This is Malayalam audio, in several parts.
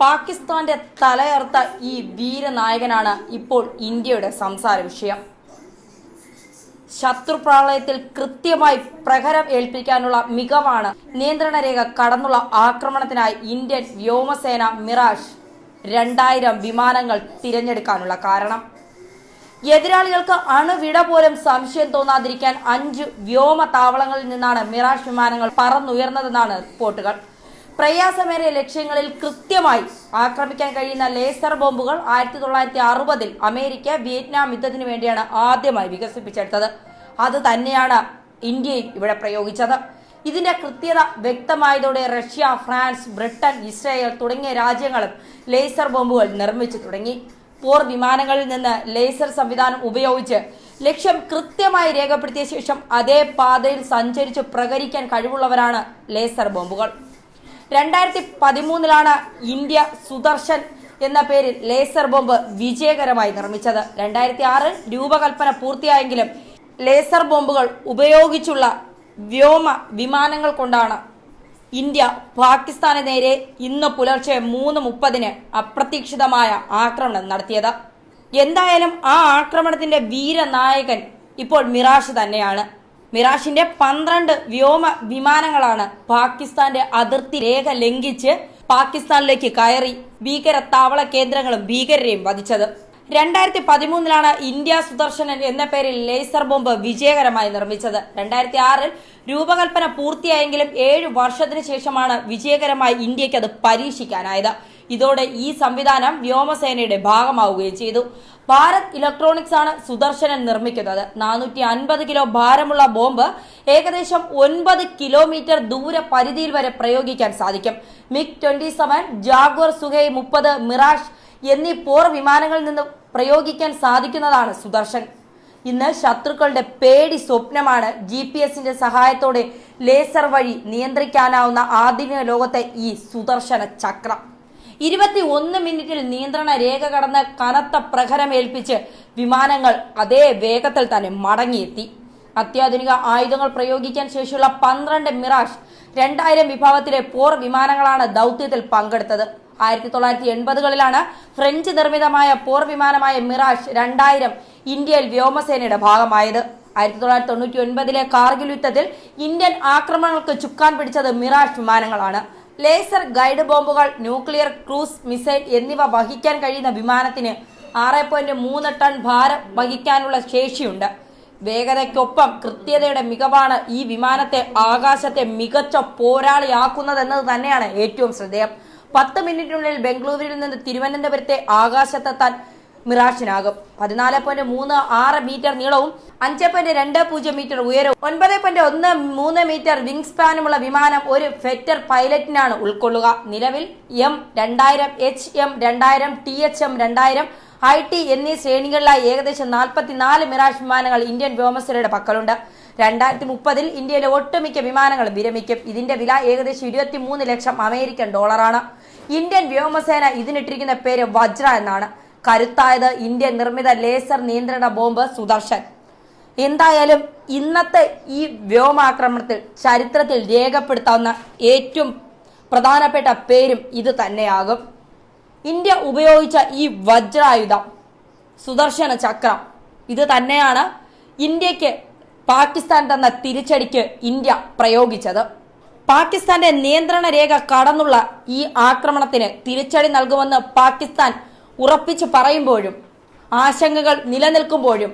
പാകിസ്ഥാന്റെ തലയർത്ത ഈ വീരനായകനാണ് ഇപ്പോൾ ഇന്ത്യയുടെ സംസാര വിഷയം. ശത്രുപ്രളയത്തിൽ കൃത്യമായി പ്രഹരം ഏൽപ്പിക്കാനുള്ള മികവാണ് നിയന്ത്രണ രേഖ കടന്നുള്ള ആക്രമണത്തിനായി ഇന്ത്യൻ വ്യോമസേന മിറാഷ് 2000 വിമാനങ്ങൾ തിരഞ്ഞെടുക്കാനുള്ള കാരണം. എതിരാളികൾക്ക് അണുവിട പോലും സംശയം തോന്നാതിരിക്കാൻ 5 വ്യോമ താവളങ്ങളിൽ നിന്നാണ് മിറാഷ് വിമാനങ്ങൾ പറന്നുയർന്നതെന്നാണ് റിപ്പോർട്ടുകൾ. പ്രയാസമേറിയ ലക്ഷ്യങ്ങളിൽ കൃത്യമായി ആക്രമിക്കാൻ കഴിയുന്ന ലേസർ ബോംബുകൾ 1960-ൽ അമേരിക്ക വിയറ്റ്നാം യുദ്ധത്തിന് വേണ്ടിയാണ് ആദ്യമായി വികസിപ്പിച്ചെടുത്തത്. അത് തന്നെയാണ് ഇന്ത്യയും ഇവിടെ പ്രയോഗിച്ചത്. ഇതിന്റെ കൃത്യത വ്യക്തമായതോടെ റഷ്യ, ഫ്രാൻസ്, ബ്രിട്ടൻ, ഇസ്രായേൽ തുടങ്ങിയ രാജ്യങ്ങളും ലേസർ ബോംബുകൾ നിർമ്മിച്ചു തുടങ്ങി. പോർ വിമാനങ്ങളിൽ നിന്ന് ലേസർ സംവിധാനം ഉപയോഗിച്ച് ലക്ഷ്യം കൃത്യമായി രേഖപ്പെടുത്തിയ ശേഷം അതേ പാതയിൽ സഞ്ചരിച്ച് പ്രഹരിക്കാൻ കഴിവുള്ളവരാണ് ലേസർ ബോംബുകൾ. 2013-ലാണ് ഇന്ത്യ സുദർശൻ എന്ന പേരിൽ ലേസർ ബോംബ് വിജയകരമായി നിർമ്മിച്ചത്. 2006-ൽ രൂപകൽപ്പന പൂർത്തിയായെങ്കിലും ലേസർ ബോംബുകൾ ഉപയോഗിച്ചുള്ള വ്യോമ വിമാനങ്ങൾ കൊണ്ടാണ് ഇന്ത്യ പാകിസ്ഥാന് നേരെ ഇന്ന് പുലർച്ചെ 3:30-ന് അപ്രതീക്ഷിതമായ ആക്രമണം നടത്തിയത്. എന്തായാലും ആ ആക്രമണത്തിന്റെ വീരനായകൻ ഇപ്പോൾ മിറാഷ് തന്നെയാണ്. മിറാഷിന്റെ 12 വ്യോമ വിമാനങ്ങളാണ് പാകിസ്ഥാന്റെ അതിർത്തി രേഖ ലംഘിച്ച് പാകിസ്ഥാനിലേക്ക് കയറി ഭീകര താവള കേന്ദ്രങ്ങളും ഭീകരരെയും വധിച്ചത്. 2013-ലാണ് ഇന്ത്യ സുദർശനൻ എന്ന പേരിൽ ലേസർ ബോംബ് വിജയകരമായി നിർമ്മിച്ചത്. 2006-ൽ രൂപകൽപ്പന പൂർത്തിയായെങ്കിലും 7 വർഷത്തിന് ശേഷമാണ് വിജയകരമായി ഇന്ത്യക്ക് അത് പരീക്ഷിക്കാനായത്. ഇതോടെ ഈ സംവിധാനം വ്യോമസേനയുടെ ഭാഗമാവുകയും ചെയ്തു. ഭാരത് ഇലക്ട്രോണിക്സ് ആണ് സുദർശനൻ നിർമ്മിക്കുന്നത്. 450 കിലോ ഭാരമുള്ള ബോംബ് ഏകദേശം 9 കിലോമീറ്റർ ദൂര പരിധിയിൽ വരെ പ്രയോഗിക്കാൻ സാധിക്കും. MiG-27, ജാഗ്വർ സുഖോയ് 30, മിറാഷ് എന്നീ പോർ വിമാനങ്ങളിൽ നിന്ന് പ്രയോഗിക്കാൻ സാധിക്കുന്നതാണ് സുദർശൻ. ഇന്ന് ശത്രുക്കളുടെ പേടി സ്വപ്നമാണ് GPS-ന്റെ സഹായത്തോടെ ലേസർ വഴി നിയന്ത്രിക്കാനാവുന്ന ആധുനിക ലോകത്തെ ഈ സുദർശന ചക്രം. 21 മിനിറ്റിൽ നിയന്ത്രണ രേഖ കടന്ന് കനത്ത പ്രഹരമേൽപ്പിച്ച് വിമാനങ്ങൾ അതേ വേഗത്തിൽ തന്നെ മടങ്ങിയെത്തി. അത്യാധുനിക ആയുധങ്ങൾ പ്രയോഗിക്കാൻ ശേഷിയുള്ള 12 മിറാഷ് 2000 വിഭാഗത്തിലെ പോർ വിമാനങ്ങളാണ് ദൗത്യത്തിൽ പങ്കെടുത്തത്. 1980-കളിലാണ് ഫ്രഞ്ച് നിർമ്മിതമായ പോർ വിമാനമായ മിറാഷ് 2000 ഇന്ത്യയിൽ വ്യോമസേനയുടെ ഭാഗമായത്. 1999-ലെ കാർഗിൽ യുദ്ധത്തിൽ ഇന്ത്യൻ ആക്രമണങ്ങൾക്ക് ചുക്കാൻ പിടിച്ചത് മിറാഷ് വിമാനങ്ങളാണ്. ലേസർ ഗൈഡ് ബോംബുകൾ, ന്യൂക്ലിയർ ക്രൂസ് മിസൈൽ എന്നിവ വഹിക്കാൻ കഴിയുന്ന വിമാനത്തിന് 6.3 ടൺ ഭാരം വഹിക്കാനുള്ള ശേഷിയുണ്ട്. വേഗതയ്ക്കൊപ്പം കൃത്യതയുടെ മികവാണ് ഈ വിമാനത്തെ ആകാശത്തെ മികച്ച പോരാളിയാക്കുന്നതെന്നത് തന്നെയാണ് ഏറ്റവും ശ്രദ്ധേയം. 10 മിനിറ്റിനുള്ളിൽ ബംഗളൂരുവിൽ നിന്ന് തിരുവനന്തപുരത്തെ ആകാശത്തെത്താൻ മിറാഷിനാകും. 14.36 മീറ്റർ നീളവും 5.20 മീറ്റർ ഉയരവും 9.13 മീറ്റർ വിംഗ് സ്പാനുമുള്ള വിമാനം ഒരു ഫെറ്റർ പൈലറ്റിനാണ് ഉൾക്കൊള്ളുക. നിലവിൽ M2000, HM2000, THM2000, IT എന്നീ ശ്രേണികളിലായി ഏകദേശം 44 മിറാഷ് വിമാനങ്ങൾ ഇന്ത്യൻ വ്യോമസേനയുടെ പക്കലുണ്ട്. 2030-ൽ ഇന്ത്യയിലെ ഒട്ടുമിക്ക വിമാനങ്ങളും വിരമിക്കും. ഇതിന്റെ വില ഏകദേശം 23 ലക്ഷം അമേരിക്കൻ ഡോളറാണ്. ഇന്ത്യൻ വ്യോമസേന ഇതിനിട്ടിരിക്കുന്ന പേര് വജ്ര എന്നാണ്. കരുത്തായത് ഇന്ത്യൻ നിർമ്മിത ലേസർ നിയന്ത്രണ ബോംബ് സുദർശൻ. എന്തായാലും ഇന്നത്തെ ഈ വ്യോമാക്രമണത്തിൽ ചരിത്രത്തിൽ രേഖപ്പെടുത്താവുന്ന ഏറ്റവും പ്രധാനപ്പെട്ട പേരും ഇത് തന്നെയാകും. ഇന്ത്യ ഉപയോഗിച്ച ഈ വജ്രായുധം സുദർശന ചക്രം ഇത് തന്നെയാണ് ഇന്ത്യക്ക് പാകിസ്ഥാൻ തന്ന തിരിച്ചടിക്ക് ഇന്ത്യ പ്രയോഗിച്ചത്. പാകിസ്ഥാന്റെ നിയന്ത്രണ രേഖ കടന്നുള്ള ഈ ആക്രമണത്തിന് തിരിച്ചടി നൽകുമെന്ന് പാകിസ്ഥാൻ ഉറപ്പിച്ചു പറയുമ്പോഴും ആശങ്കകൾ നിലനിൽക്കുമ്പോഴും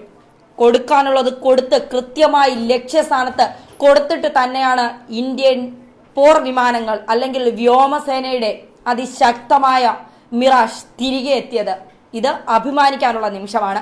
കൊടുക്കാനുള്ളത് കൊടുത്ത് കൃത്യമായി ലക്ഷ്യസ്ഥാനത്ത് കൊടുത്തിട്ട് തന്നെയാണ് ഇന്ത്യൻ പോർ വിമാനങ്ങൾ അല്ലെങ്കിൽ വ്യോമസേനയുടെ അതിശക്തമായ മിറാഷ് തിരികെ എത്തിയത്. ഇത് അഭിമാനിക്കാനുള്ള നിമിഷമാണ്.